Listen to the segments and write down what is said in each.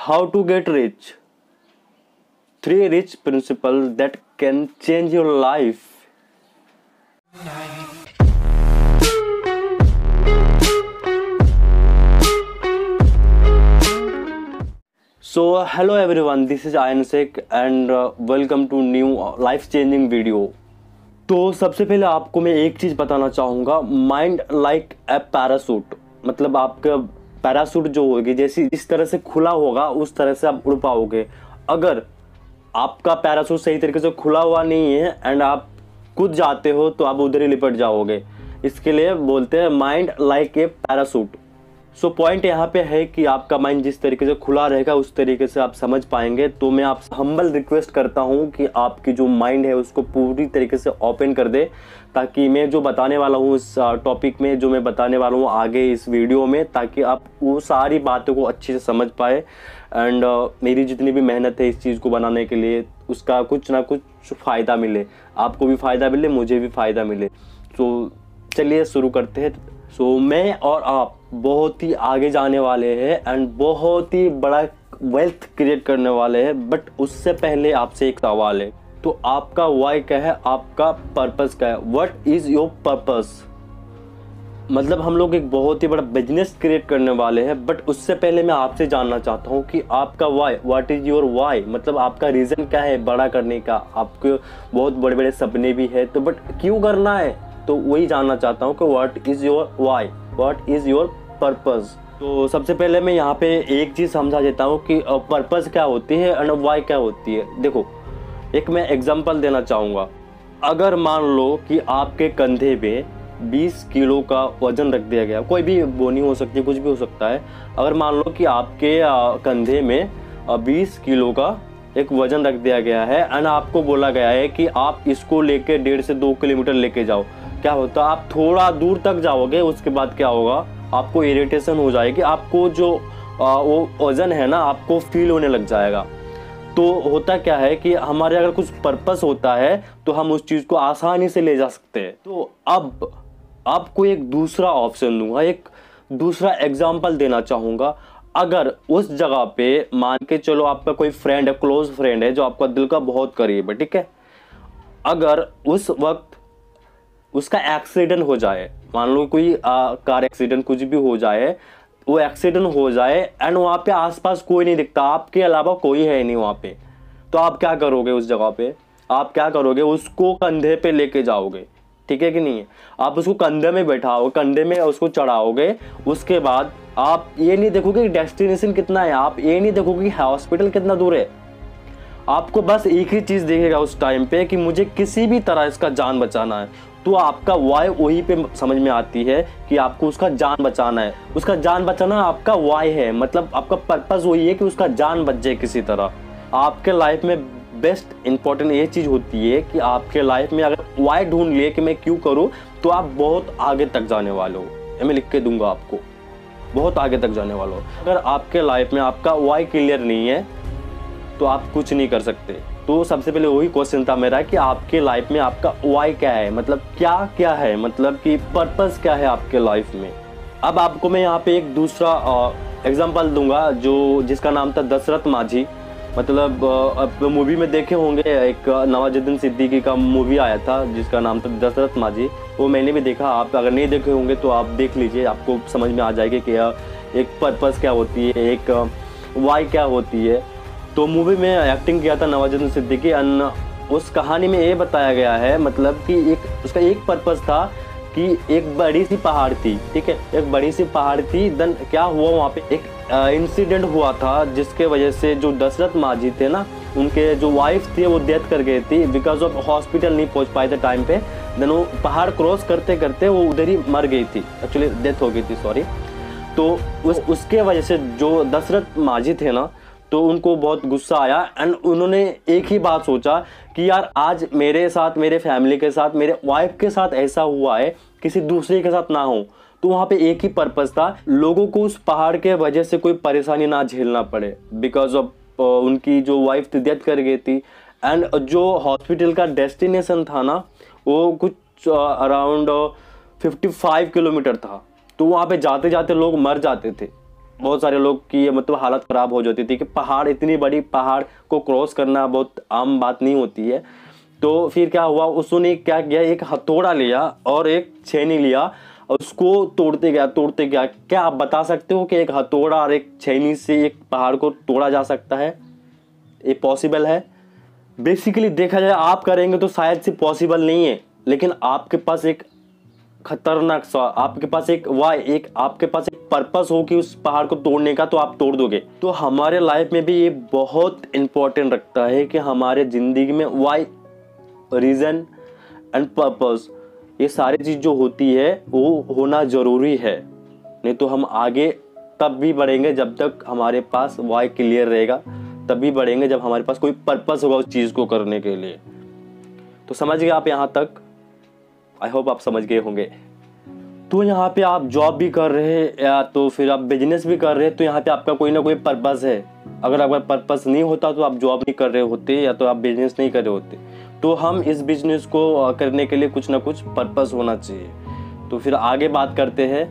How to get rich? 3 rich principles that can change your life. So hello everyone, this is Ayan Sheikh and welcome to new life changing video. तो सबसे पहले आपको मैं एक चीज़ बताना चाहूँगा, mind like a parachute. मतलब आपका पैरासूट जो होगी जैसी इस तरह से खुला होगा उस तरह से आप उड़ पाओगे। अगर आपका पैरासूट सही तरीके से खुला हुआ नहीं है एंड आप कूद जाते हो तो आप उधर ही लिपट जाओगे। इसके लिए बोलते हैं mind like a parachute. So point यहाँ पे है कि आपका माइंड जिस तरीके से खुला रहेगा उस तरीके से आप समझ पाएंगे। तो मैं आपसे हम्बल रिक्वेस्ट करता हूँ कि आपकी जो माइंड है उसको पूरी तरीके से ओपन कर दे, ताकि मैं जो बताने वाला हूँ इस टॉपिक में, जो मैं बताने वाला हूँ आगे इस वीडियो में, ताकि आप वो सारी बातों को अच्छे से समझ पाए एंड मेरी जितनी भी मेहनत है इस चीज़ को बनाने के लिए उसका कुछ ना कुछ फ़ायदा मिले, आपको भी फ़ायदा मिले, मुझे भी फ़ायदा मिले। तो चलिए शुरू करते हैं। सो मैं और आप बहुत ही आगे जाने वाले हैं एंड बहुत ही बड़ा वेल्थ क्रिएट करने वाले हैं। बट उससे पहले आपसे एक सवाल है, तो आपका वाई क्या है, आपका पर्पस क्या है, व्हाट इज योर पर्पस। मतलब हम लोग एक बहुत ही बड़ा बिजनेस क्रिएट करने वाले हैं। बट उससे पहले मैं आपसे जानना चाहता हूँ कि आपका why, what is your why, मतलब आपका रीज़न क्या है बड़ा करने का। आपके बहुत बड़े बड़े सपने भी है तो बट क्यों करना है, तो वही जानना चाहता हूँ कि what is your why, what is your purpose. तो सबसे पहले मैं यहाँ पे एक चीज़ समझा देता हूँ कि पर्पस क्या होती है एंड वाई क्या होती है। देखो, एक मैं एग्जांपल देना चाहूँगा। अगर मान लो कि आपके कंधे पे 20 किलो का वजन रख दिया गया, कोई भी बोनी हो सकती है, कुछ भी हो सकता है। अगर मान लो कि आपके कंधे में 20 किलो का एक वजन रख दिया गया है एंड आपको बोला गया है कि आप इसको लेके 1.5 से 2 किलोमीटर लेके जाओ। क्या होता है, आप थोड़ा दूर तक जाओगे, उसके बाद क्या होगा, आपको इरिटेशन हो जाएगी, आपको जो वो वजन है ना आपको फील होने लग जाएगा। तो होता क्या है कि हमारे अगर कुछ पर्पस होता है तो हम उस चीज़ को आसानी से ले जा सकते हैं। तो अब आपको एक दूसरा ऑप्शन दूंगा, एक दूसरा एग्जाम्पल देना चाहूँगा। अगर उस जगह पे मान के चलो आपका कोई फ्रेंड है, क्लोज फ्रेंड है जो आपका दिल का बहुत करीब है, ठीक है। अगर उस वक्त उसका एक्सीडेंट हो जाए, मान लो कोई कार एक्सीडेंट कुछ भी हो जाए, वो एक्सीडेंट हो जाए एंड वहाँ पे आसपास कोई नहीं दिखता, आपके अलावा कोई है नहीं वहाँ पे, तो आप क्या करोगे उस जगह पे, आप क्या करोगे, उसको कंधे पे लेके जाओगे, ठीक है कि नहीं है। आप उसको कंधे में बैठाओगे, कंधे में उसको चढ़ाओगे। उसके बाद आप ये नहीं देखोगे कि डेस्टिनेशन कितना है, आप ये नहीं देखोगे कि हॉस्पिटल कितना दूर है। आपको बस एक ही चीज़ देखेगा उस टाइम पे कि मुझे किसी भी तरह इसका जान बचाना है। तो आपका वाई वही पे समझ में आती है कि आपको उसका जान बचाना है। उसका जान बचाना आपका वाई है, मतलब आपका पर्पस वही है कि उसका जान बच जाए किसी तरह। आपके लाइफ में बेस्ट इंपॉर्टेंट ये चीज़ होती है कि आपके लाइफ में अगर वाई ढूंढ लिए कि मैं क्यों करूँ, तो आप बहुत आगे तक जाने वाले हो। ये मैं लिख के दूंगा आपको, बहुत आगे तक जाने वाले हो। अगर आपके लाइफ में आपका वाई क्लियर नहीं है तो आप कुछ नहीं कर सकते। तो सबसे पहले वही क्वेश्चन था मेरा कि आपके लाइफ में आपका वाई क्या है, मतलब क्या क्या है, मतलब कि पर्पस क्या है आपके लाइफ में। अब आपको मैं यहाँ पे एक दूसरा एग्जांपल दूंगा जो जिसका नाम था दशरथ माझी। मतलब अब मूवी में देखे होंगे, एक नवाजुद्दीन सिद्दीकी का मूवी आया था जिसका नाम था दशरथ माझी। वो मैंने भी देखा, आप अगर नहीं देखे होंगे तो आप देख लीजिए, आपको समझ में आ जाएगी कि एक पर्पस क्या होती है, एक वाई क्या होती है। तो मूवी में एक्टिंग किया था नवाजुद्दीन सिद्दीकी। उस कहानी में ये बताया गया है, मतलब कि उसका एक पर्पस था कि एक बड़ी सी पहाड़ थी, ठीक है, एक बड़ी सी पहाड़ थी। देन क्या हुआ, वहाँ पे एक इंसिडेंट हुआ था जिसके वजह से जो दशरथ माझी थे ना, उनके जो वाइफ थी वो डेथ कर गई थी, बिकॉज ऑफ हॉस्पिटल नहीं पहुँच पाए थे टाइम पे। देन वो पहाड़ क्रॉस करते करते वो उधर ही मर गई थी, एक्चुअली डेथ हो गई थी, सॉरी। तो उसके वजह से जो दशरथ माझी थे ना, तो उनको बहुत गुस्सा आया एंड उन्होंने एक ही बात सोचा कि यार आज मेरे साथ, मेरे फैमिली के साथ, मेरे वाइफ के साथ ऐसा हुआ है, किसी दूसरे के साथ ना हो। तो वहाँ पे एक ही पर्पस था, लोगों को उस पहाड़ के वजह से कोई परेशानी ना झेलना पड़े, बिकॉज ऑफ उनकी जो वाइफ थी डेथ कर गई थी। एंड जो हॉस्पिटल का डेस्टिनेशन था ना वो कुछ अराउंड 55 किलोमीटर था। तो वहाँ पे जाते जाते लोग मर जाते थे। बहुत सारे लोग की मतलब हालत ख़राब हो जाती थी कि पहाड़, इतनी बड़ी पहाड़ को क्रॉस करना बहुत आम बात नहीं होती है। तो फिर क्या हुआ, उसने क्या किया, एक हथौड़ा लिया और एक छेनी लिया और उसको तोड़ते गया तोड़ते गया। क्या आप बता सकते हो कि एक हथौड़ा और एक छेनी से एक पहाड़ को तोड़ा जा सकता है? ये पॉसिबल है? बेसिकली देखा जाए आप करेंगे तो शायद से पॉसिबल नहीं है, लेकिन आपके पास एक खतरनाक सा, आपके पास एक आपके पास एक पर्पस हो कि उस पहाड़ को तोड़ने का, तो आप तोड़ दोगे। तो हमारे लाइफ में भी ये बहुत इंपॉर्टेंट रखता है कि हमारे जिंदगी में वाई, रीजन एंड पर्पस, ये सारी चीज जो होती है वो होना जरूरी है। नहीं तो हम आगे तब भी बढ़ेंगे जब तक हमारे पास वाई क्लियर रहेगा, तभी बढ़ेंगे जब हमारे पास कोई पर्पस होगा उस चीज को करने के लिए। तो समझ गए आप यहाँ तक? आई होप आप समझ गए होंगे। तो यहाँ पे आप जॉब भी कर रहे हैं या तो फिर आप बिजनेस भी कर रहे हैं, तो यहाँ पे आपका कोई ना कोई पर्पस है। अगर आपका पर्पस नहीं होता तो आप जॉब नहीं कर रहे होते या तो आप बिजनेस नहीं कर रहे होते। तो हम इस बिजनेस को करने के लिए कुछ ना कुछ पर्पस होना चाहिए। तो फिर आगे बात करते हैं।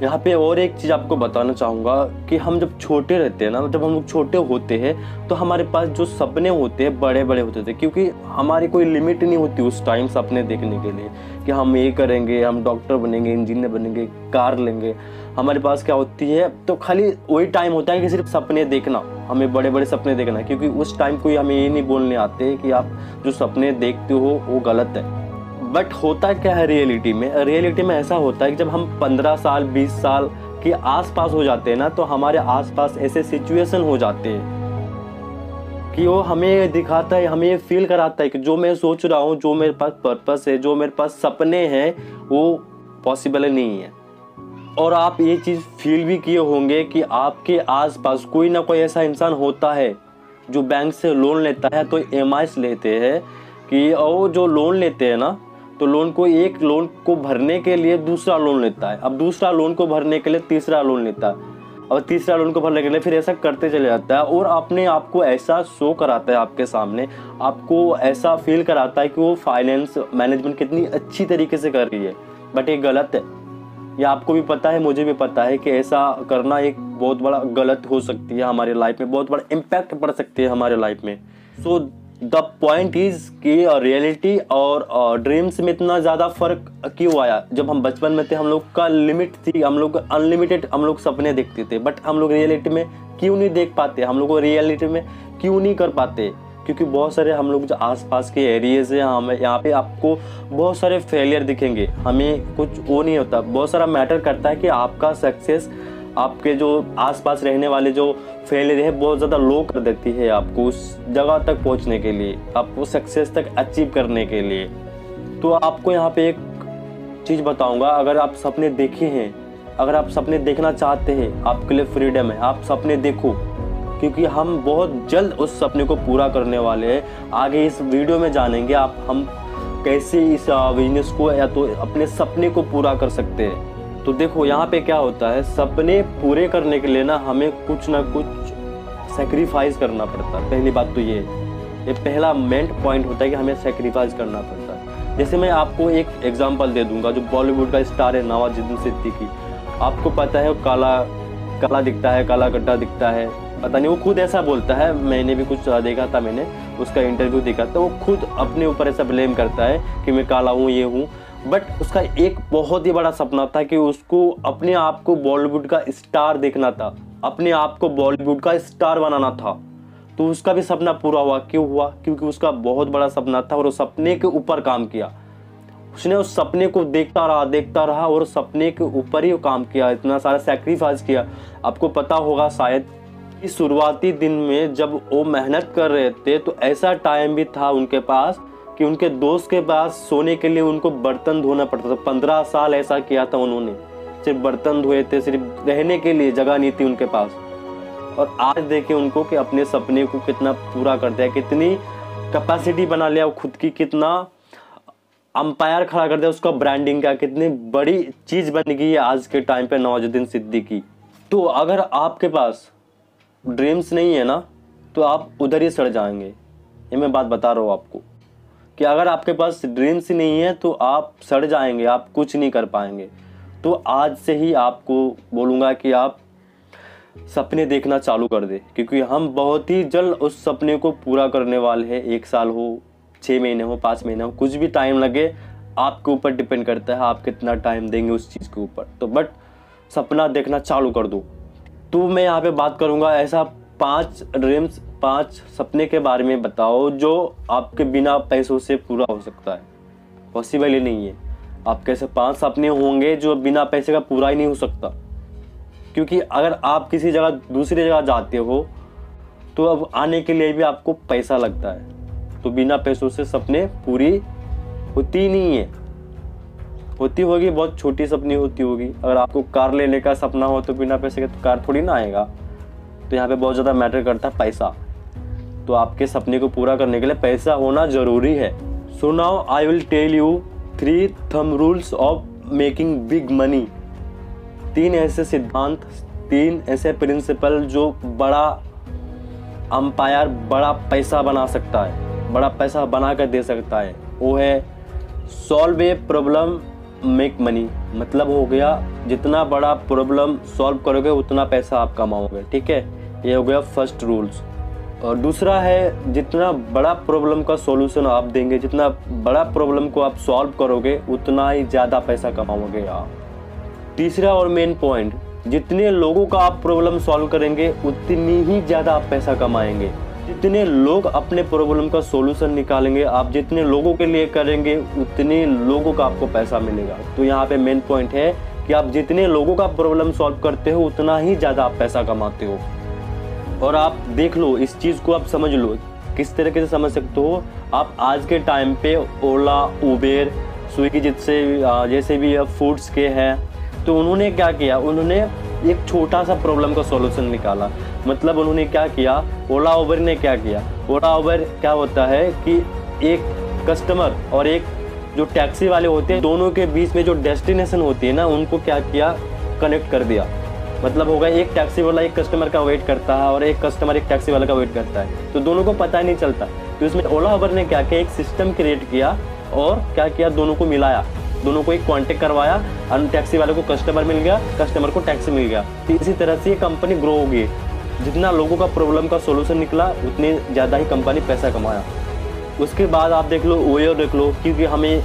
यहाँ पे और एक चीज़ आपको बताना चाहूँगा कि हम जब छोटे रहते हैं ना, जब हम लोग छोटे होते हैं तो हमारे पास जो सपने होते हैं बड़े बड़े होते थे, क्योंकि हमारी कोई लिमिट नहीं होती उस टाइम सपने देखने के लिए कि हम ये करेंगे, हम डॉक्टर बनेंगे, इंजीनियर बनेंगे, कार लेंगे। हमारे पास क्या होती है, तो खाली वही टाइम होता है कि सिर्फ सपने देखना, हमें बड़े बड़े सपने देखना, क्योंकि उस टाइम कोई हमें ये नहीं बोलने आते कि आप जो सपने देखते हो वो गलत है। बट होता क्या है रियलिटी में ऐसा होता है कि जब हम 15 साल 20 साल के आसपास हो जाते हैं ना, तो हमारे आसपास ऐसे सिचुएशन हो जाते हैं कि वो हमें दिखाता है, हमें फील कराता है कि जो मैं सोच रहा हूँ, जो मेरे पास पर्पस है, जो मेरे पास सपने हैं, वो पॉसिबल नहीं है। और आप ये चीज़ फील भी किए होंगे कि आपके आसपास कोई ना कोई ऐसा इंसान होता है जो बैंक से लोन लेता है, तो EMIs लेते हैं कि वो जो लोन लेते हैं ना, तो एक लोन को भरने के लिए दूसरा लोन लेता है, अब दूसरा लोन को भरने के लिए तीसरा लोन लेता है, और तीसरा लोन को भरने के लिए फिर ऐसा करते चले जाता है। और अपने आप को ऐसा शो कराता है आपके सामने, आपको ऐसा फील कराता है कि वो फाइनेंस मैनेजमेंट कितनी अच्छी तरीके से कर रही है। बट ये गलत है, ये आपको भी पता है, मुझे भी पता है कि ऐसा करना एक बहुत बड़ा गलत हो सकती है हमारे लाइफ में, बहुत बड़ा इम्पैक्ट पड़ सकती है हमारे लाइफ में। सो द पॉइंट इज कि रियलिटी और ड्रीम्स में इतना ज़्यादा फ़र्क क्यों आया? जब हम बचपन में थे हम लोग का लिमिट थी, हम लोग अनलिमिटेड हम लोग सपने देखते थे, बट हम लोग रियलिटी में क्यों नहीं देख पाते, हम लोग को रियलिटी में क्यों नहीं कर पाते? क्योंकि बहुत सारे हम लोग जो आसपास के एरियाज़ हैं, हमें यहाँ पे आपको बहुत सारे फेलियर दिखेंगे, हमें कुछ वो नहीं होता। बहुत सारा मैटर करता है कि आपका सक्सेस आपके जो आसपास रहने वाले जो फेलियर है बहुत ज़्यादा लो कर देती है आपको उस जगह तक पहुंचने के लिए, आपको सक्सेस तक अचीव करने के लिए। तो आपको यहाँ पे एक चीज़ बताऊंगा, अगर आप सपने देखे हैं, अगर आप सपने देखना चाहते हैं, आपके लिए फ्रीडम है, आप सपने देखो, क्योंकि हम बहुत जल्द उस सपने को पूरा करने वाले हैं। आगे इस वीडियो में जानेंगे हम कैसे इस बिजनेस को या तो अपने सपने को पूरा कर सकते हैं। तो देखो यहाँ पे क्या होता है, सपने पूरे करने के लिए ना हमें कुछ ना कुछ सेक्रीफाइस करना पड़ता है। पहली बात तो ये पहला मेन पॉइंट होता है कि हमें सेक्रीफाइस करना पड़ता है। जैसे मैं आपको एक एग्जांपल दे दूंगा, जो बॉलीवुड का स्टार है नवाजुद्दीन सिद्दीकी, आपको पता है वो काला काला दिखता है, काला गड्ढा दिखता है, पता नहीं, वो खुद ऐसा बोलता है। मैंने भी कुछ देखा था, मैंने उसका इंटरव्यू देखा था, वो खुद अपने ऊपर ऐसा ब्लेम करता है कि मैं काला हूँ, ये हूँ। बट उसका एक बहुत ही बड़ा सपना था कि उसको अपने आप को बॉलीवुड का स्टार देखना था, अपने आप को बॉलीवुड का स्टार बनाना था। तो उसका भी सपना पूरा हुआ। क्यों हुआ? क्योंकि उसका बहुत बड़ा सपना था और उस सपने के ऊपर काम किया। उसने उस सपने को देखता रहा और सपने के ऊपर ही काम किया, इतना सारा सैक्रिफाइस किया। आपको पता होगा शायद कि शुरुआती दिन में जब वो मेहनत कर रहे थे तो ऐसा टाइम भी था उनके पास कि उनके दोस्त के पास सोने के लिए उनको बर्तन धोना पड़ता था। 15 साल ऐसा किया था उन्होंने, सिर्फ बर्तन धोए थे, सिर्फ रहने के लिए जगह नहीं थी उनके पास। और आज देखें उनको कि अपने सपने को कितना पूरा कर दिया, कितनी कैपेसिटी बना लिया खुद की, कितना अंपायर खड़ा कर दिया उसका ब्रांडिंग का, कितनी बड़ी चीज़ बन गई है आज के टाइम पे नवाजुद्दीन सिद्दीकी। तो अगर आपके पास ड्रीम्स नहीं है ना, तो आप उधर ही सड़ जाएंगे। ये मैं बात बता रहा हूँ आपको कि अगर आपके पास ड्रीम्स ही नहीं है तो आप सड़ जाएंगे, आप कुछ नहीं कर पाएंगे। तो आज से ही आपको बोलूँगा कि आप सपने देखना चालू कर दे, क्योंकि हम बहुत ही जल्द उस सपने को पूरा करने वाले हैं। 1 साल हो, 6 महीने हो, 5 महीने हो, कुछ भी टाइम लगे, आपके ऊपर डिपेंड करता है आप कितना टाइम देंगे उस चीज़ के ऊपर। तो बट सपना देखना चालू कर दो। तो मैं यहाँ पे बात करूँगा ऐसा 5 ड्रीम्स, 5 सपने के बारे में बताओ जो आपके बिना पैसों से पूरा हो सकता है। पॉसिबल ही नहीं है। आपके ऐसे 5 सपने होंगे जो बिना पैसे का पूरा ही नहीं हो सकता, क्योंकि अगर आप किसी जगह दूसरी जगह जाते हो तो अब आने के लिए भी आपको पैसा लगता है। तो बिना पैसों से सपने पूरी होती ही नहीं है। होती होगी, बहुत छोटी सपनी होती होगी। अगर आपको कार लेने का सपना हो तो बिना पैसे के तो कार थोड़ी ना आएगा। तो यहाँ पे बहुत ज़्यादा मैटर करता है पैसा। तो आपके सपने को पूरा करने के लिए पैसा होना ज़रूरी है। So now I will tell you 3 thumb rules of making big money. 3 ऐसे सिद्धांत, 3 ऐसे प्रिंसिपल जो बड़ा अंपायर, बड़ा पैसा बना सकता है, बड़ा पैसा बना कर दे सकता है। वो है solve a problem make money. मतलब हो गया जितना बड़ा प्रॉब्लम सॉल्व करोगे उतना पैसा आप कमाओगे। ठीक है, ये हो गया फर्स्ट रूल्स। और दूसरा है जितना बड़ा प्रॉब्लम का सॉल्यूशन आप देंगे, जितना बड़ा प्रॉब्लम को आप सॉल्व करोगे उतना ही ज़्यादा पैसा कमाओगे आप। तीसरा और मेन पॉइंट, जितने लोगों का आप प्रॉब्लम सॉल्व करेंगे उतनी ही ज़्यादा आप पैसा कमाएंगे। जितने लोग अपने प्रॉब्लम का सॉल्यूशन निकालेंगे, आप जितने लोगों के लिए करेंगे उतने लोगों का आपको पैसा मिलेगा। तो यहाँ पे मेन पॉइंट है कि आप जितने लोगों का प्रॉब्लम सॉल्व करते हो उतना ही ज़्यादा आप पैसा कमाते हो। और आप देख लो, इस चीज़ को आप समझ लो। किस तरीके से समझ सकते हो आप? आज के टाइम पे ओला, उबेर, स्विगी जैसे भी फूड्स के हैं, तो उन्होंने क्या किया, उन्होंने एक छोटा सा प्रॉब्लम का सॉल्यूशन निकाला। मतलब उन्होंने क्या किया, ओला उबर ने क्या किया, ओला उबर क्या होता है कि एक कस्टमर और एक जो टैक्सी वाले होते हैं, दोनों के बीच में जो डेस्टिनेशन होती है ना, उनको क्या किया, कनेक्ट कर दिया। मतलब होगा एक टैक्सी वाला एक कस्टमर का वेट करता है और एक कस्टमर एक टैक्सी वाला का वेट करता है, तो दोनों को पता ही नहीं चलता। तो इसमें ओला उबर ने क्या किया, एक सिस्टम क्रिएट किया और क्या किया, दोनों को मिलाया, दोनों को एक कांटेक्ट करवाया। टैक्सी वाले को कस्टमर मिल गया, कस्टमर को टैक्सी मिल गया। तो इसी तरह से ये कंपनी ग्रो होगी। जितना लोगों का प्रॉब्लम का सॉल्यूशन निकला उतने ज़्यादा ही कंपनी पैसा कमाया। उसके बाद आप देख लो, ओयो देख लो, क्योंकि हमें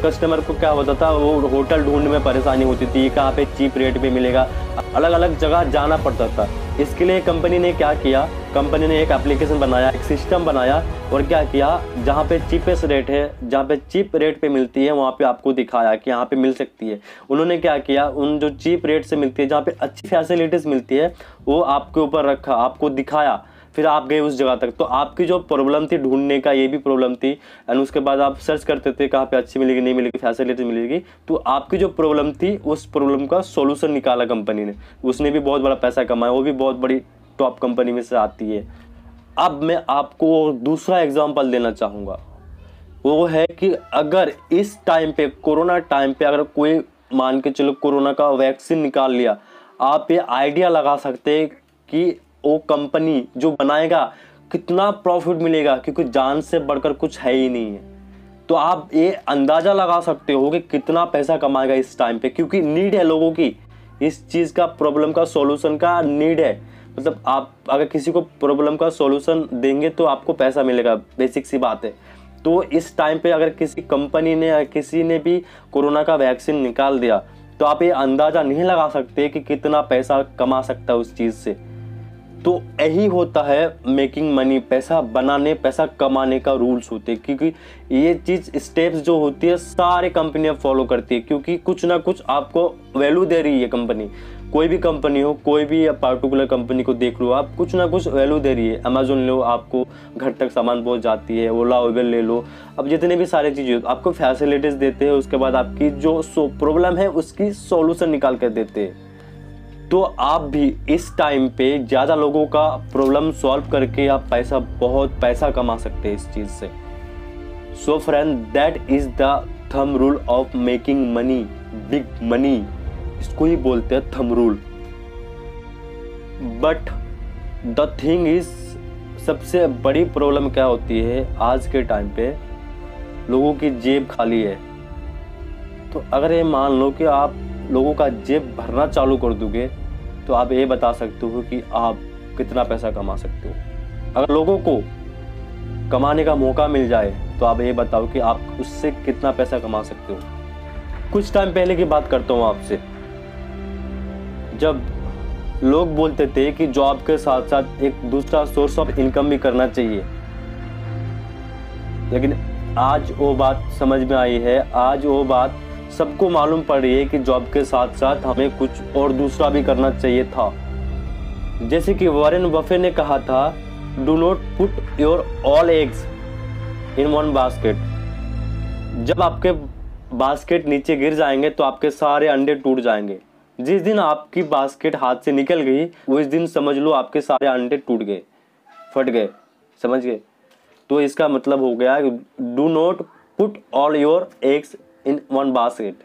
कस्टमर को क्या होता था, वो होटल ढूंढने में परेशानी होती थी, कहाँ पे चीप रेट पे मिलेगा, अलग अलग जगह जाना पड़ता था। इसके लिए कंपनी ने क्या किया, कंपनी ने एक एप्लीकेशन बनाया, एक सिस्टम बनाया और क्या किया, जहाँ पे चीपेस्ट रेट है, जहाँ पे चीप रेट पे मिलती है, वहाँ पे आपको दिखाया कि यहाँ पे मिल सकती है। उन्होंने क्या किया, उन जो चीप रेट से मिलती है, जहाँ पे अच्छी फैसिलिटीज़ मिलती है, वो आपके ऊपर रखा, आपको दिखाया, फिर आप गए उस जगह तक। तो आपकी जो प्रॉब्लम थी ढूंढने का, ये भी प्रॉब्लम थी। एंड उसके बाद आप सर्च करते थे कहाँ पे अच्छी मिलेगी, नहीं मिलेगी, फैसिलिटी मिलेगी। तो आपकी जो प्रॉब्लम थी उस प्रॉब्लम का सॉल्यूशन निकाला कंपनी ने। उसने भी बहुत बड़ा पैसा कमाया, वो भी बहुत बड़ी टॉप कंपनी में से आती है। अब मैं आपको दूसरा एग्जाम्पल देना चाहूँगा। वो है कि अगर इस टाइम पे, कोरोना टाइम पे, अगर कोई मान के चलो कोरोना का वैक्सीन निकाल लिया, आप ये आइडिया लगा सकते हैं कि वो कंपनी जो बनाएगा कितना प्रॉफिट मिलेगा, क्योंकि जान से बढ़कर कुछ है ही नहीं है। तो आप ये अंदाज़ा लगा सकते हो कि कितना पैसा कमाएगा इस टाइम पे, क्योंकि नीड है लोगों की, इस चीज़ का प्रॉब्लम का सॉल्यूशन का नीड है। मतलब आप अगर किसी को प्रॉब्लम का सॉल्यूशन देंगे तो आपको पैसा मिलेगा, बेसिक सी बात है। तो इस टाइम पे अगर किसी कंपनी ने या किसी ने भी कोरोना का वैक्सीन निकाल दिया, तो आप ये अंदाज़ा नहीं लगा सकते कि कितना पैसा कमा सकता है उस चीज़ से। तो यही होता है मेकिंग मनी, पैसा बनाने, पैसा कमाने का रूल्स होते हैं। क्योंकि ये चीज़, स्टेप्स जो होती है, सारी कंपनियां फॉलो करती है, क्योंकि कुछ ना कुछ आपको वैल्यू दे रही है कंपनी। कोई भी कंपनी हो, कोई भी पार्टिकुलर कंपनी को देख लो आप, कुछ ना कुछ वैल्यू दे रही है। अमेजोन लो, आपको घर तक सामान पहुंच जाती है। ओला उबेर ले लो, अब जितने भी सारी चीज़ें आपको फैसिलिटीज़ देते हैं। उसके बाद आपकी जो प्रॉब्लम है उसकी सॉल्यूशन निकाल कर देते हैं। तो आप भी इस टाइम पे ज़्यादा लोगों का प्रॉब्लम सॉल्व करके आप बहुत पैसा कमा सकते हैं इस चीज़ से। So friend, that is the thumb rule of making money, big money. इसको ही बोलते हैं thumb rule. But the thing is, सबसे बड़ी प्रॉब्लम क्या होती है आज के टाइम पे, लोगों की जेब खाली है। तो अगर ये मान लो कि आप लोगों का जेब भरना चालू कर दोगे, तो आप ये बता सकते हो कि आप कितना पैसा कमा सकते हो। अगर लोगों को कमाने का मौका मिल जाए तो आप ये बताओ कि आप उससे कितना पैसा कमा सकते हो। कुछ टाइम पहले की बात करता हूँ आपसे, जब लोग बोलते थे कि जॉब के साथ साथ एक दूसरा सोर्स ऑफ इनकम भी करना चाहिए, लेकिन आज वो बात समझ में आई है, आज वो बात सबको मालूम पड़ रही है कि जॉब के साथ साथ हमें कुछ और दूसरा भी करना चाहिए था। जैसे कि वॉरेन बफे ने कहा था, do not put your all eggs in one basket. जब आपके बास्केट नीचे गिर जाएंगे तो आपके सारे अंडे टूट जाएंगे। जिस दिन आपकी बास्केट हाथ से निकल गई उस दिन समझ लो आपके सारे अंडे टूट गए, फट गए, समझ गए। तो इसका मतलब हो गया do not put all your eggs in one basket.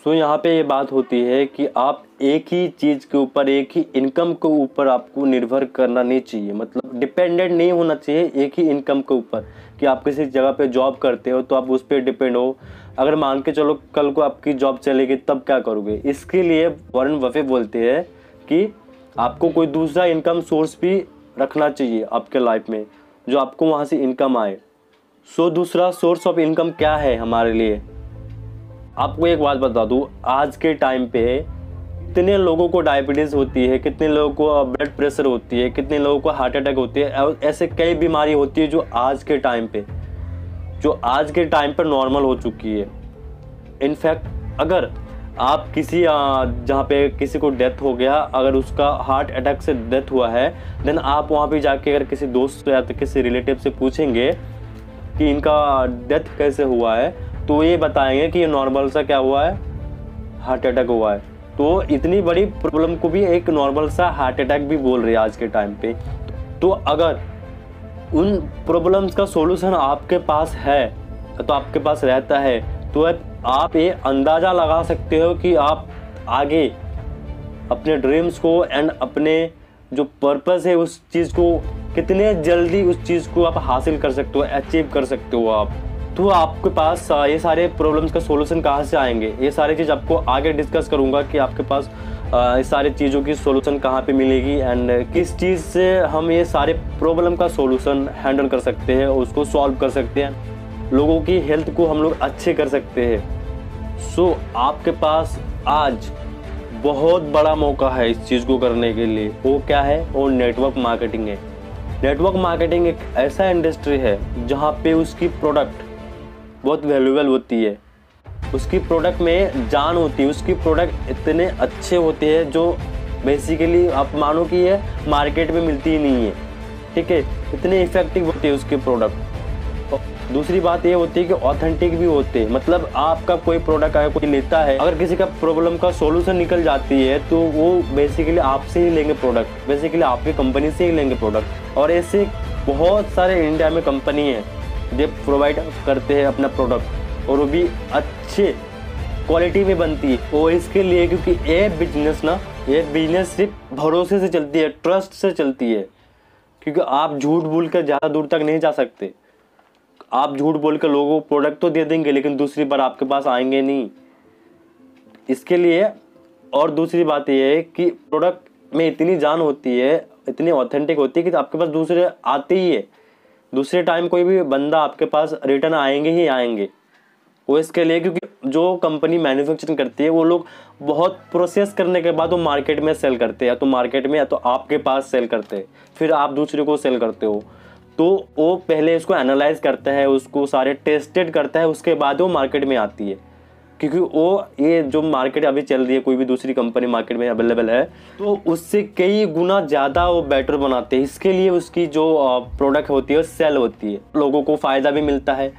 So यहाँ पे ये बात होती है कि आप एक ही चीज़ के ऊपर, एक ही इनकम के ऊपर आपको निर्भर करना नहीं चाहिए, मतलब डिपेंडेंट नहीं होना चाहिए एक ही इनकम के ऊपर कि आप किसी जगह पे जॉब करते हो तो आप उस पर डिपेंड हो। अगर मान के चलो कल को आपकी जॉब चलेगी तब क्या करोगे। इसके लिए वॉरेन बफे बोलते हैं कि आपको कोई दूसरा इनकम सोर्स भी रखना चाहिए आपके लाइफ में, जो आपको वहाँ से इनकम आए। सो दूसरा सोर्स ऑफ इनकम क्या है हमारे लिए। आपको एक बात बता दूं, आज के टाइम पे कितने लोगों को डायबिटीज़ होती है, कितने लोगों को ब्लड प्रेशर होती है, कितने लोगों को हार्ट अटैक होती है, और ऐसे कई बीमारी होती है जो आज के टाइम पर नॉर्मल हो चुकी है। इनफैक्ट अगर आप किसी जहाँ पे किसी को डेथ हो गया, अगर उसका हार्ट अटैक से डेथ हुआ है, देन आप वहाँ पे जाके अगर किसी दोस्त या तो किसी रिलेटिव से पूछेंगे कि इनका डेथ कैसे हुआ है, तो ये बताएंगे कि ये नॉर्मल सा क्या हुआ है, हार्ट अटैक हुआ है। तो इतनी बड़ी प्रॉब्लम को भी एक नॉर्मल सा हार्ट अटैक भी बोल रहे हैं आज के टाइम पे। तो अगर उन प्रॉब्लम्स का सॉल्यूशन आपके पास है, तो आपके पास रहता है, तो आप ये अंदाज़ा लगा सकते हो कि आप आगे अपने ड्रीम्स को एंड अपने जो पर्पस है उस चीज़ को कितने जल्दी उस चीज़ को आप हासिल कर सकते हो, अचीव कर सकते हो आप। तो आपके पास ये सारे प्रॉब्लम्स का सॉल्यूशन कहाँ से आएंगे, ये सारी चीज़ आपको आगे डिस्कस करूँगा कि आपके पास इस सारी चीज़ों की सॉल्यूशन कहाँ पे मिलेगी एंड किस चीज़ से हम ये सारे प्रॉब्लम का सॉल्यूशन हैंडल कर सकते हैं, उसको सॉल्व कर सकते हैं, लोगों की हेल्थ को हम लोग अच्छे कर सकते हैं। सो आपके पास आज बहुत बड़ा मौका है इस चीज़ को करने के लिए। वो क्या है, वो नेटवर्क मार्केटिंग है। नेटवर्क मार्केटिंग एक ऐसा इंडस्ट्री है जहाँ पे उसकी प्रोडक्ट बहुत वैल्यूएबल होती है, उसकी प्रोडक्ट में जान होती है, उसकी प्रोडक्ट इतने अच्छे होते हैं जो बेसिकली आप मानो कि ये मार्केट में मिलती ही नहीं है, ठीक है। इतने इफेक्टिव होते हैं उसके प्रोडक्ट। दूसरी बात ये होती है कि ऑथेंटिक भी होते हैं, मतलब आपका कोई प्रोडक्ट अगर कोई लेता है, अगर किसी का प्रॉब्लम का सॉल्यूशन निकल जाती है तो वो बेसिकली आपसे ही लेंगे प्रोडक्ट, बेसिकली आपकी कंपनी से ही लेंगे प्रोडक्ट। और ऐसे बहुत सारे इंडिया में कंपनी है जो प्रोवाइड करते हैं अपना प्रोडक्ट, और वो भी अच्छे क्वालिटी में बनती है। और इसके लिए क्योंकि ये बिजनेस सिर्फ भरोसे से चलती है, ट्रस्ट से चलती है, क्योंकि आप झूठ बोल कर ज़्यादा दूर तक नहीं जा सकते। आप झूठ बोल कर लोगों को प्रोडक्ट तो दे देंगे लेकिन दूसरी बार आपके पास आएंगे नहीं। इसके लिए और दूसरी बात यह है कि प्रोडक्ट में इतनी जान होती है, इतनी ऑथेंटिक होती है कि आपके पास दूसरे आते ही है, दूसरे टाइम कोई भी बंदा आपके पास रिटर्न आएंगे ही आएंगे। वो इसके लिए क्योंकि जो कंपनी मैन्युफैक्चरिंग करती है वो लोग बहुत प्रोसेस करने के बाद वो मार्केट में सेल करते हैं, या तो मार्केट में या तो आपके पास सेल करते हैं, फिर आप दूसरे को सेल करते हो। तो वो पहले इसको एनालाइज करता है, उसको सारे टेस्टेड करता है, उसके बाद वो मार्केट में आती है। क्योंकि वो ये जो मार्केट अभी चल रही है, कोई भी दूसरी कंपनी मार्केट में अवेलेबल है, तो उससे कई गुना ज़्यादा वो बेटर बनाते हैं। इसके लिए उसकी जो प्रोडक्ट होती है सेल होती है, लोगों को फ़ायदा भी मिलता है।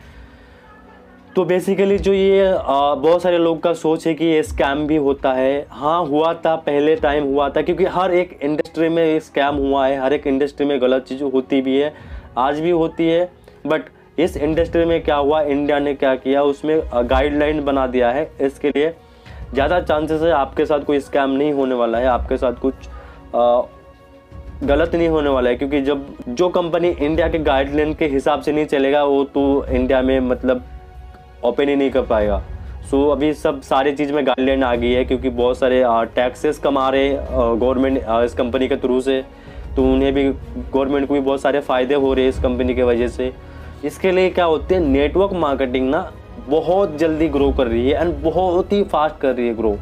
तो बेसिकली जो ये बहुत सारे लोग का सोच है कि ये स्कैम भी होता है। हाँ, हुआ था, पहले टाइम हुआ था, क्योंकि हर एक इंडस्ट्री में स्कैम हुआ है, हर एक इंडस्ट्री में गलत चीज़ होती भी है, आज भी होती है। बट इस इंडस्ट्री में क्या हुआ, इंडिया ने क्या किया, उसमें गाइडलाइन बना दिया है। इसके लिए ज़्यादा चांसेस है आपके साथ कोई स्कैम नहीं होने वाला है, आपके साथ कुछ गलत नहीं होने वाला है। क्योंकि जब जो कंपनी इंडिया के गाइडलाइन के हिसाब से नहीं चलेगा वो तो इंडिया में मतलब ओपन ही नहीं कर पाएगा। सो अभी सब सारी चीज़ में गाइडलाइन आ गई है, क्योंकि बहुत सारे टैक्सेस कमा रहे गवर्नमेंट इस कंपनी के थ्रू से, तो उन्हें भी, गवर्नमेंट को भी बहुत सारे फ़ायदे हो रहे हैं इस कंपनी की वजह से। इसके लिए क्या होते हैं, नेटवर्क मार्केटिंग ना बहुत जल्दी ग्रो कर रही है एंड बहुत ही फास्ट कर रही है ग्रो।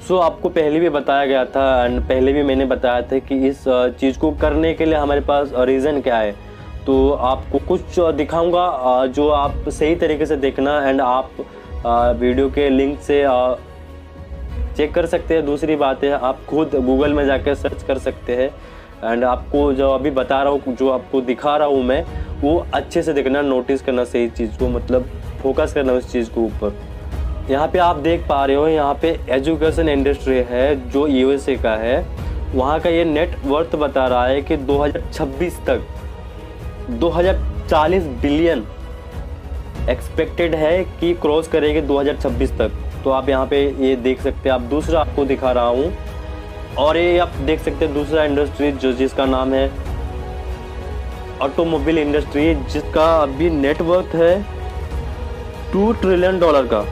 सो आपको पहले भी बताया गया था एंड पहले भी मैंने बताया था कि इस चीज़ को करने के लिए हमारे पास रीज़न क्या है। तो आपको कुछ दिखाऊंगा जो आप सही तरीके से देखना एंड आप वीडियो के लिंक से चेक कर सकते हैं। दूसरी बात है, आप खुद गूगल में जाकर सर्च कर सकते हैं एंड आपको जो अभी बता रहा हूँ, जो आपको दिखा रहा हूँ मैं, वो अच्छे से देखना, नोटिस करना सही चीज़ को, मतलब फोकस करना उस चीज़ के ऊपर। यहाँ पे आप देख पा रहे हो, यहाँ पे एजुकेशन इंडस्ट्री है जो यूएसए का है। वहाँ का ये नेट वर्थ बता रहा है कि 2026 तक 2040 बिलियन एक्सपेक्टेड है कि क्रॉस करेगी 2026 तक। तो आप यहाँ पे ये देख सकते हैं। आप दूसरा आपको दिखा रहा हूँ, और ये आप देख सकते हैं दूसरा इंडस्ट्री जिसका नाम है ऑटोमोबाइल इंडस्ट्री, जिसका अभी नेटवर्थ है $2 ट्रिलियन का।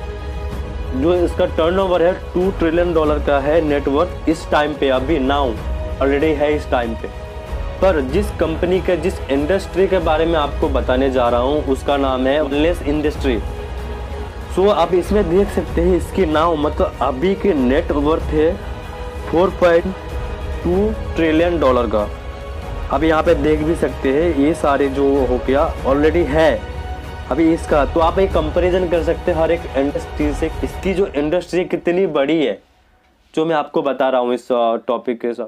जो इसका टर्नओवर है $2 ट्रिलियन का है नेटवर्थ इस टाइम पे, अभी नाउ ऑलरेडी है इस टाइम पे। पर जिस कंपनी के, जिस इंडस्ट्री के बारे में आपको बताने जा रहा हूँ, उसका नाम है वनलेस इंडस्ट्री। सो आप इसमें देख सकते हैं इसकी नाउ, मतलब अभी के नेटवर्थ है $4.2 ट्रिलियन का। अब यहाँ पे देख भी सकते हैं, ये सारे जो हो गया ऑलरेडी है अभी इसका। तो आप एक कंपैरिजन कर सकते हैं हर एक इंडस्ट्री से, इसकी जो इंडस्ट्री कितनी बड़ी है, जो मैं आपको बता रहा हूँ इस टॉपिक के साथ।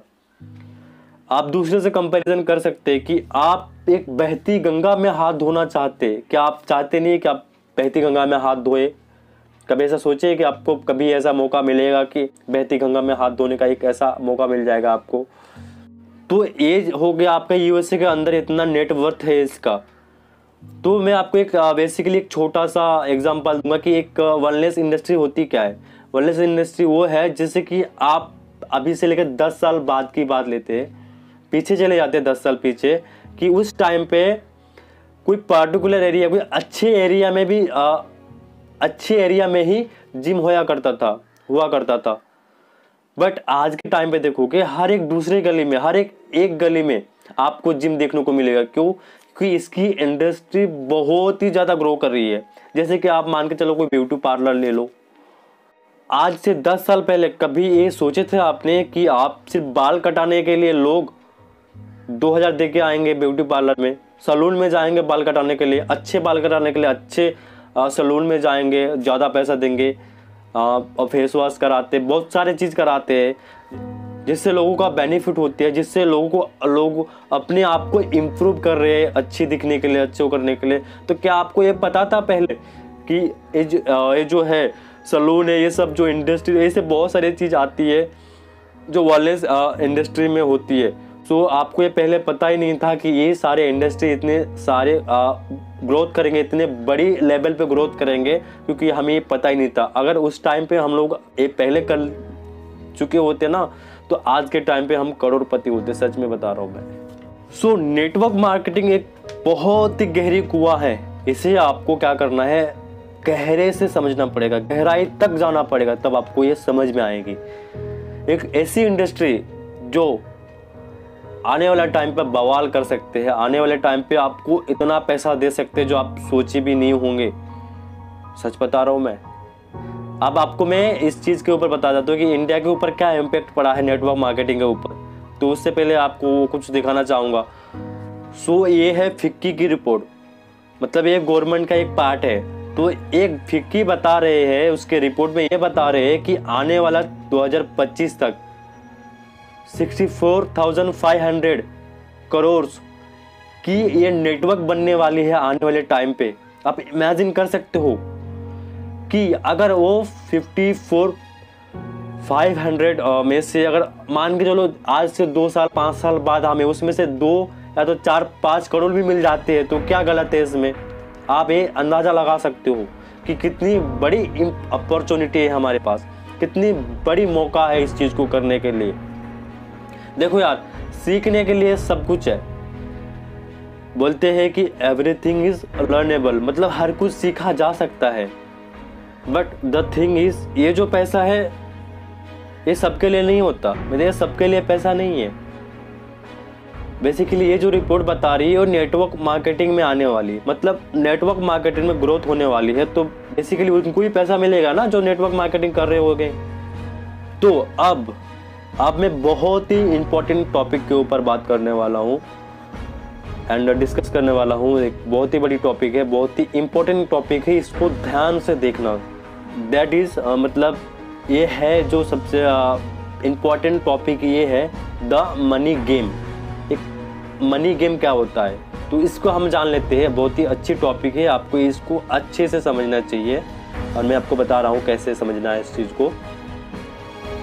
आप दूसरे से कंपैरिजन कर सकते हैं कि आप एक बहती गंगा में हाथ धोना चाहते, क्या आप चाहते नहीं कि आप बहती गंगा में हाथ धोए? कभी ऐसा सोचिए कि आपको कभी ऐसा मौका मिलेगा कि बहती गंगा में हाथ धोने का एक ऐसा मौका मिल जाएगा आपको? तो ये हो गया आपका यूएसए के अंदर इतना नेटवर्थ है इसका। तो मैं आपको एक बेसिकली एक छोटा सा एग्जांपल दूंगा कि एक वनलेस इंडस्ट्री होती क्या है। वनलेस इंडस्ट्री वो है जैसे कि आप अभी से लेकर 10 साल बाद की बात लेते हैं, पीछे चले जाते हैं 10 साल पीछे, कि उस टाइम पे कोई पार्टिकुलर एरिया, कोई अच्छे एरिया में ही जिम हुआ करता था। बट आज के टाइम पे देखोगे हर एक दूसरे गली में, हर एक गली में आपको जिम देखने को मिलेगा। क्यों? क्योंकि इसकी इंडस्ट्री बहुत ही ज़्यादा ग्रो कर रही है। जैसे कि आप मान के चलो कोई ब्यूटी पार्लर ले लो। आज से 10 साल पहले कभी ये सोचे थे आपने कि आप सिर्फ बाल कटाने के लिए लोग 2000 दे के आएंगे ब्यूटी पार्लर में, सलून में जाएंगे बाल कटाने के लिए, अच्छे बाल कटाने के लिए अच्छे सलून में जाएंगे, ज़्यादा पैसा देंगे, और फेस वॉश कराते, बहुत सारे चीज़ कराते हैं जिससे लोगों का बेनिफिट होती है, जिससे लोग अपने आप को इम्प्रूव कर रहे हैं अच्छी दिखने के लिए, अच्छे करने के लिए। तो क्या आपको ये पता था पहले कि ये जो है सलून है, ये सब जो इंडस्ट्री, ऐसे बहुत सारी चीज़ आती है जो वॉलेस इंडस्ट्री में होती है। सो आपको ये पहले पता ही नहीं था कि ये सारे इंडस्ट्री इतने सारे ग्रोथ करेंगे, इतने बड़ी लेवल पे ग्रोथ करेंगे, क्योंकि हमें ये पता ही नहीं था। अगर उस टाइम पे हम लोग ये पहले कर चुके होते ना, तो आज के टाइम पे हम करोड़पति होते, सच में बता रहा हूँ मैं। सो नेटवर्क मार्केटिंग एक बहुत ही गहरी कुआं है। इसे आपको क्या करना है, गहरे से समझना पड़ेगा, गहराई तक जाना पड़ेगा, तब आपको ये समझ में आएगी। एक ऐसी इंडस्ट्री जो आने वाले टाइम पे बवाल कर सकते हैं, आने वाले टाइम पे आपको इतना पैसा दे सकते हैं जो आप सोचे भी नहीं होंगे, सच बता रहा हूँ मैं। अब आपको मैं इस चीज़ के ऊपर बता देता हूँ कि इंडिया के ऊपर क्या इम्पैक्ट पड़ा है नेटवर्क मार्केटिंग के ऊपर। तो उससे पहले आपको कुछ दिखाना चाहूँगा। सो ये है फिक्की की रिपोर्ट, मतलब ये गवर्नमेंट का एक पार्ट है। तो एक फिक्की बता रहे हैं, उसके रिपोर्ट में ये बता रहे हैं कि आने वाला 2025 तक 64,500 करोड़ की ये नेटवर्क बनने वाली है आने वाले टाइम पे। आप इमेजिन कर सकते हो कि अगर वो 54,500 में से अगर मान के चलो आज से 2 साल 5 साल बाद हमें उसमें से 2 या तो 4-5 करोड़ भी मिल जाते हैं, तो क्या गलत है इसमें? आप ये अंदाज़ा लगा सकते हो कि कितनी बड़ी अपॉर्चुनिटी है हमारे पास, कितनी बड़ी मौका है इस चीज़ को करने के लिए। देखो यार, सीखने के लिए सब कुछ है। बोलते हैं कि एवरीथिंग इज लर्नेबल, मतलब हर कुछ सीखा जा सकता है। बट द थिंग इज, ये जो पैसा है ये सबके लिए नहीं होता, मतलब ये सबके लिए पैसा नहीं है। बेसिकली ये जो रिपोर्ट बता रही है वो नेटवर्क मार्केटिंग में आने वाली, मतलब नेटवर्क मार्केटिंग में ग्रोथ होने वाली है, तो बेसिकली उनको ही पैसा मिलेगा ना जो नेटवर्क मार्केटिंग कर रहे होंगे। तो अब मैं बहुत ही इंपॉर्टेंट टॉपिक के ऊपर बात करने वाला हूँ एंड डिस्कस करने वाला हूँ। एक बहुत ही बड़ी टॉपिक है, बहुत ही इंपॉर्टेंट टॉपिक है, इसको ध्यान से देखना। दैट इज मतलब ये है जो सबसे इम्पॉर्टेंट टॉपिक ये है, द मनी गेम। एक मनी गेम क्या होता है, तो इसको हम जान लेते हैं। बहुत ही अच्छी टॉपिक है, आपको इसको अच्छे से समझना चाहिए और मैं आपको बता रहा हूँ कैसे समझना है इस चीज़ को।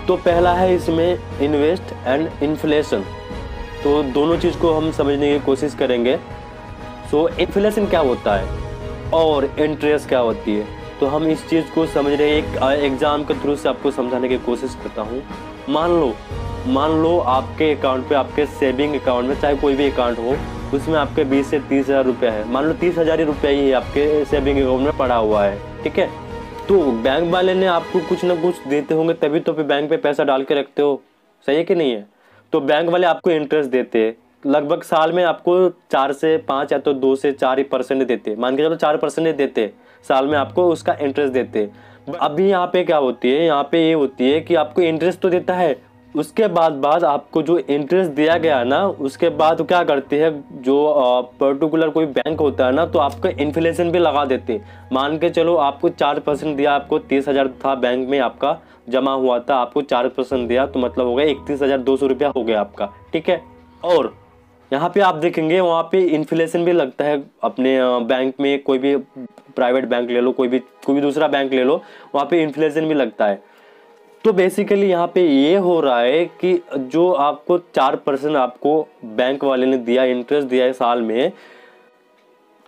तो पहला है इसमें इन्वेस्ट एंड इन्फ्लेशन, तो दोनों चीज़ को हम समझने की कोशिश करेंगे। सो इन्फ्लेशन क्या होता है और इंटरेस्ट क्या होती है, तो हम इस चीज़ को समझ रहे हैं। एक एग्जाम के थ्रू से आपको समझाने की कोशिश करता हूँ। मान लो आपके अकाउंट पे, आपके सेविंग अकाउंट में, चाहे कोई भी अकाउंट हो, उसमें आपके 20 से 30 हज़ार रुपया है। मान लो 30 हज़ार ही रुपया ही आपके सेविंग अकाउंट में पड़ा हुआ है, ठीक है। तो बैंक वाले ने आपको कुछ ना कुछ देते होंगे, तभी तो बैंक पे पैसा डाल के रखते हो, सही है कि नहीं है। तो बैंक वाले आपको इंटरेस्ट देते हैं, लगभग साल में आपको 4 से 5 या तो 2 से 4% देते, मान के चलो 4% देते साल में, आपको उसका इंटरेस्ट देते। अभी यहाँ पे क्या होती है, यहाँ पे ये होती है कि आपको इंटरेस्ट तो देता है, उसके बाद आपको जो इंटरेस्ट दिया गया ना, उसके बाद क्या करते हैं, जो पर्टिकुलर कोई बैंक होता है ना, तो आपका इन्फ्लेशन भी लगा देते। मान के चलो आपको 4% दिया, आपको 30 हज़ार था बैंक में आपका जमा हुआ था, आपको 4% दिया, तो मतलब हो गया 31,200 रुपया हो गया आपका, ठीक है। और यहाँ पे आप देखेंगे वहाँ पे इन्फ्लेशन भी लगता है अपने बैंक में। कोई भी प्राइवेट बैंक ले लो, कोई भी दूसरा बैंक ले लो, वहाँ पे इन्फ्लेशन भी लगता है। तो बेसिकली यहाँ पे ये हो रहा है कि जो आपको 4% आपको बैंक वाले ने दिया, इंटरेस्ट दिया है साल में,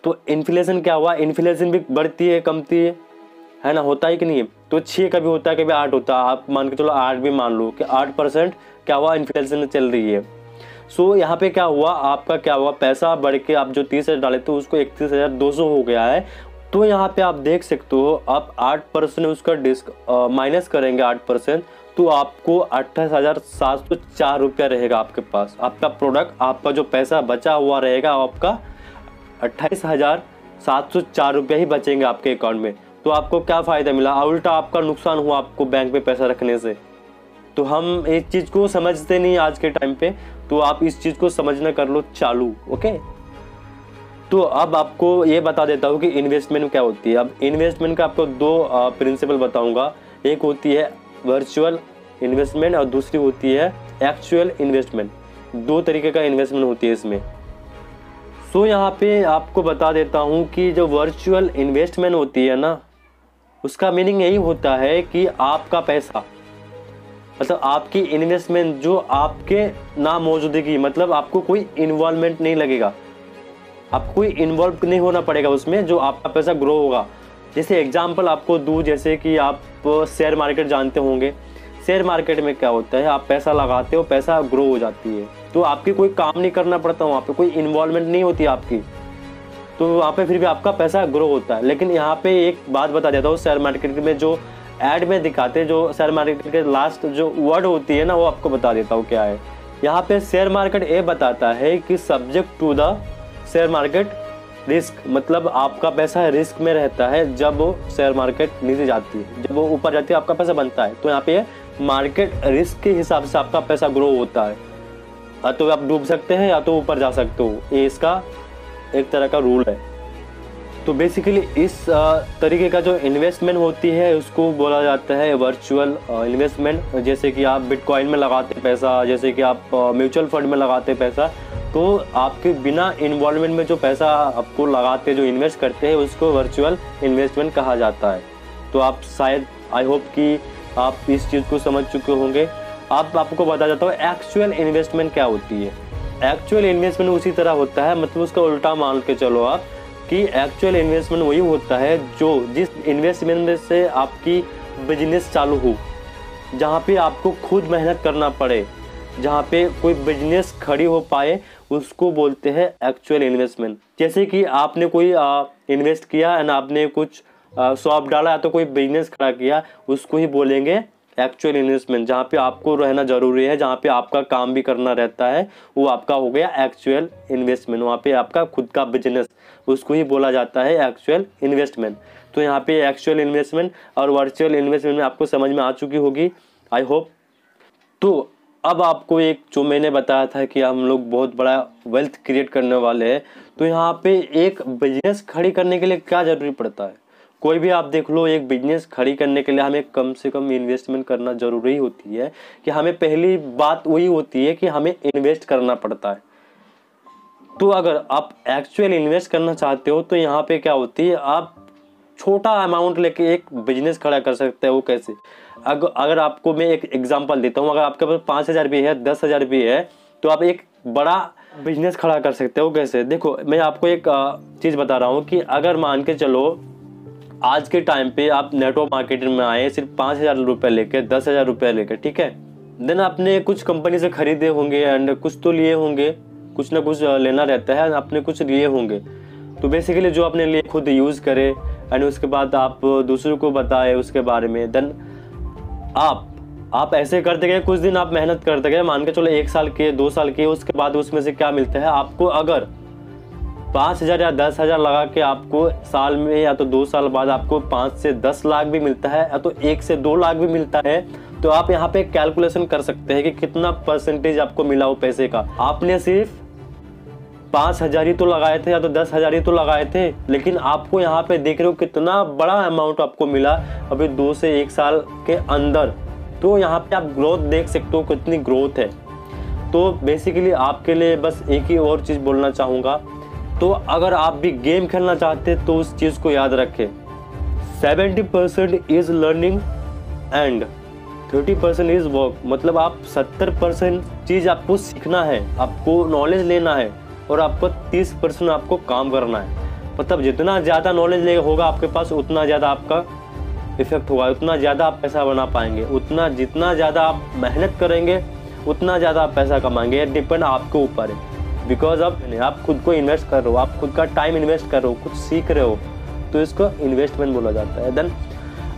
तो इन्फ्लेशन क्या हुआ, इन्फ्लेशन भी बढ़ती है कमती है ना, होता है कि नहीं है। तो 6 कभी होता है, कभी 8 होता है, आप मान के चलो 8 भी मान लो कि 8% क्या हुआ, इन्फ्लेशन चल रही है। सो यहाँ पे क्या हुआ, आपका क्या हुआ, पैसा बढ़ के आप जो 30 हज़ार डाले थे उसको 31,200 हो गया है। तो यहाँ पे आप देख सकते हो, आप 8% उसका माइनस करेंगे 8%, तो आपको 28,704 रुपया रहेगा आपके पास। आपका प्रोडक्ट, आपका जो पैसा बचा हुआ रहेगा, आपका 28,704 रुपया ही बचेंगे आपके अकाउंट में। तो आपको क्या फ़ायदा मिला, उल्टा आपका नुकसान हुआ आपको बैंक में पैसा रखने से। तो हम इस चीज़ को समझते नहीं आज के टाइम पे, तो आप इस चीज़ को समझना कर लो चालू, ओके। तो अब आपको ये बता देता हूँ कि इन्वेस्टमेंट क्या होती है। अब इन्वेस्टमेंट का आपको 2 प्रिंसिपल बताऊँगा। एक होती है वर्चुअल इन्वेस्टमेंट और दूसरी होती है एक्चुअल इन्वेस्टमेंट। 2 तरीके का इन्वेस्टमेंट होती है इसमें। सो यहाँ पे आपको बता देता हूँ कि जो वर्चुअल इन्वेस्टमेंट होती है ना, उसका मीनिंग यही होता है कि आपका पैसा, मतलब आपकी इन्वेस्टमेंट जो आपके ना मौजूदगी, मतलब आपको कोई इन्वॉल्वमेंट नहीं लगेगा, आपको कोई इन्वॉल्व नहीं होना पड़ेगा उसमें, जो आपका पैसा ग्रो होगा। जैसे एग्जांपल आपको दूँ, जैसे कि आप शेयर मार्केट जानते होंगे। शेयर मार्केट में क्या होता है, आप पैसा लगाते हो, पैसा ग्रो हो जाती है, तो आपकी कोई काम नहीं करना पड़ता, वहाँ पे कोई इन्वॉल्वमेंट नहीं होती आपकी, तो वहाँ पे फिर भी आपका पैसा ग्रो होता है। लेकिन यहाँ पे एक बात बता देता हूँ, शेयर मार्केट में जो ऐड में दिखाते हैं, जो शेयर मार्केट के लास्ट जो वर्ड होती है ना, वो आपको बता देता हूँ क्या है। यहाँ पे शेयर मार्केट ये बताता है कि subject to the share market risk, मतलब आपका पैसा रिस्क में रहता है जब वो शेयर मार्केट नीचे जाती है, जब वो ऊपर जाती है आपका पैसा बनता है। तो यहाँ पे मार्केट रिस्क के हिसाब से आपका पैसा ग्रो होता है, या तो आप डूब सकते हैं या तो ऊपर जा सकते हो, ये इसका एक तरह का रूल है। तो बेसिकली इस तरीके का जो इन्वेस्टमेंट होती है उसको बोला जाता है वर्चुअल इन्वेस्टमेंट। जैसे कि आप बिटकॉइन में लगाते पैसा, जैसे कि आप म्यूचुअल फंड में लगाते पैसा, तो आपके बिना इन्वॉल्वमेंट में जो पैसा आपको लगाते, जो इन्वेस्ट करते हैं, उसको वर्चुअल इन्वेस्टमेंट कहा जाता है। तो आप शायद, आई होप कि आप इस चीज़ को समझ चुके होंगे। आपको बता देता हूँ एक्चुअल इन्वेस्टमेंट क्या होती है। एक्चुअल इन्वेस्टमेंट उसी तरह होता है, मतलब उसका उल्टा मान के चलो आप कि एक्चुअल इन्वेस्टमेंट वही होता है जो जिस इन्वेस्टमेंट से आपकी बिजनेस चालू हो, जहाँ पे आपको खुद मेहनत करना पड़े, जहाँ पे कोई बिजनेस खड़ी हो पाए, उसको बोलते हैं एक्चुअल इन्वेस्टमेंट। जैसे कि आपने कोई इन्वेस्ट किया एंड आपने कुछ शॉप डाला या तो कोई बिजनेस खड़ा किया, उसको ही बोलेंगे एक्चुअल इन्वेस्टमेंट। जहाँ पे आपको रहना जरूरी है, जहाँ पे आपका काम भी करना रहता है, वो आपका हो गया एक्चुअल इन्वेस्टमेंट। वहाँ पे आपका खुद का बिजनेस, उसको ही बोला जाता है एक्चुअल इन्वेस्टमेंट। तो यहाँ पे एक्चुअल इन्वेस्टमेंट और वर्चुअल इन्वेस्टमेंट में आपको समझ में आ चुकी होगी, आई होप। तो अब आपको एक जो मैंने बताया था कि हम लोग बहुत बड़ा वेल्थ क्रिएट करने वाले हैं, तो यहाँ पे एक बिजनेस खड़ी करने के लिए क्या ज़रूरी पड़ता है। कोई भी आप देख लो, एक बिजनेस खड़ी करने के लिए हमें कम से कम इन्वेस्टमेंट करना ज़रूरी होती है। कि हमें पहली बात वही होती है कि हमें इन्वेस्ट करना पड़ता है। तो अगर आप एक्चुअल इन्वेस्ट करना चाहते हो तो यहाँ पे क्या होती है, आप छोटा अमाउंट लेके एक बिजनेस खड़ा कर सकते हो। कैसे, अगर आपको मैं एक एग्जांपल देता हूँ, अगर आपके पास 5,000 भी है, 10,000 भी है, तो आप एक बड़ा बिजनेस खड़ा कर सकते हो। कैसे, देखो मैं आपको एक चीज़ बता रहा हूँ कि अगर मान के चलो आज के टाइम पे आप नेटवर्क मार्केटिंग में आए सिर्फ 5,000 रुपये लेके, 10,000 रुपये लेके, ठीक है। देन आपने कुछ कंपनी से खरीदे होंगे एंड कुछ तो लिए होंगे, कुछ ना कुछ लेना रहता है, आपने कुछ लिए होंगे। तो बेसिकली जो आपने लिए खुद यूज़ करे एंड उसके बाद आप दूसरों को बताए उसके बारे में। देन आप ऐसे करते गए, कुछ दिन आप मेहनत करते गए, मान के चलो 1 साल के, 2 साल के, उसके बाद उसमें से क्या मिलता है आपको। अगर 5,000 या 10,000 लगा के आपको साल में या तो 2 साल बाद आपको 5 से 10 लाख भी मिलता है या तो 1 से 2 लाख भी मिलता है, तो आप यहाँ पे कैलकुलेशन कर सकते हैं कि कितना परसेंटेज आपको मिला वो पैसे का। आपने सिर्फ 5,000 ही तो लगाए थे या तो 10,000 ही तो लगाए थे, लेकिन आपको यहाँ पे देख रहे हो कितना बड़ा अमाउंट आपको मिला अभी 2 से 1 साल के अंदर। तो यहाँ पे आप ग्रोथ देख सकते हो, कितनी ग्रोथ है। तो बेसिकली आपके लिए बस एक ही और चीज़ बोलना चाहूँगा, तो अगर आप भी गेम खेलना चाहते तो उस चीज़ को याद रखें, 70% is learning and 30% is work. मतलब आप 70% चीज़ आपको सीखना है, आपको नॉलेज लेना है, और आपको 30% आपको काम करना है। मतलब जितना ज़्यादा नॉलेज होगा आपके पास, उतना ज़्यादा आपका इफेक्ट होगा, उतना ज़्यादा आप पैसा बना पाएंगे, जितना ज़्यादा आप मेहनत करेंगे उतना ज़्यादा आप पैसा कमाएंगे। ये डिपेंड आपके ऊपर है। बिकॉज आप खुद को इन्वेस्ट कर रहे हो, आप खुद का टाइम इन्वेस्ट कर रहे हो, कुछ सीख रहे हो, तो इसको इन्वेस्टमेंट बोला जाता है। देन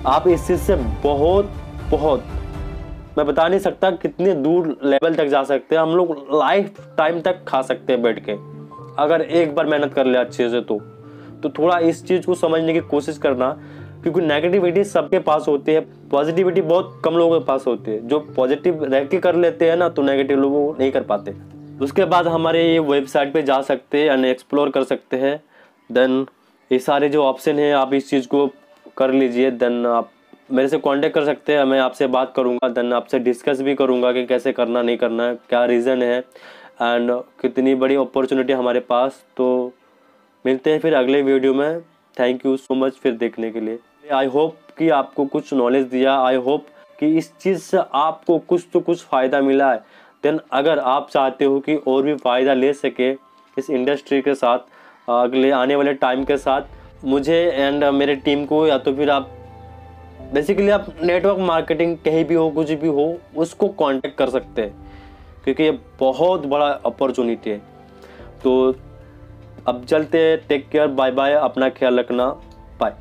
आप इस चीज़ से बहुत मैं बता नहीं सकता कितने दूर लेवल तक जा सकते हैं। हम लोग लाइफ टाइम तक खा सकते हैं बैठ के, अगर एक बार मेहनत कर ले अच्छे से। तो थोड़ा इस चीज़ को समझने की कोशिश करना, क्योंकि नेगेटिविटी सबके पास होती है, पॉजिटिविटी बहुत कम लोगों के पास होती है। जो पॉजिटिव रह के कर लेते हैं ना, तो नेगेटिव लोग वो नहीं कर पाते। उसके बाद हमारे ये वेबसाइट पे जा सकते हैं एंड एक्सप्लोर कर सकते हैं। देन ये सारे जो ऑप्शन है आप इस चीज़ को कर लीजिए। देन आप मेरे से कांटेक्ट कर सकते हैं, मैं आपसे बात करूंगा। देन आपसे डिस्कस भी करूंगा कि कैसे करना, नहीं करना है, क्या रीज़न है एंड कितनी बड़ी अपॉर्चुनिटी हमारे पास। तो मिलते हैं फिर अगले वीडियो में। थैंक यू सो मच फिर देखने के लिए। आई होप कि आपको कुछ नॉलेज दिया, आई होप कि इस चीज़ से आपको कुछ तो कुछ फ़ायदा मिला है। देन अगर आप चाहते हो कि और भी फ़ायदा ले सके इस इंडस्ट्री के साथ, अगले आने वाले टाइम के साथ, मुझे एंड मेरे टीम को, या तो फिर आप बेसिकली आप नेटवर्क मार्केटिंग कहीं भी हो, कुछ भी हो, उसको कांटेक्ट कर सकते हैं, क्योंकि ये बहुत बड़ा अपॉर्चुनिटी है। तो अब चलते हैं, टेक केयर, बाय बाय, अपना ख्याल रखना, बाय।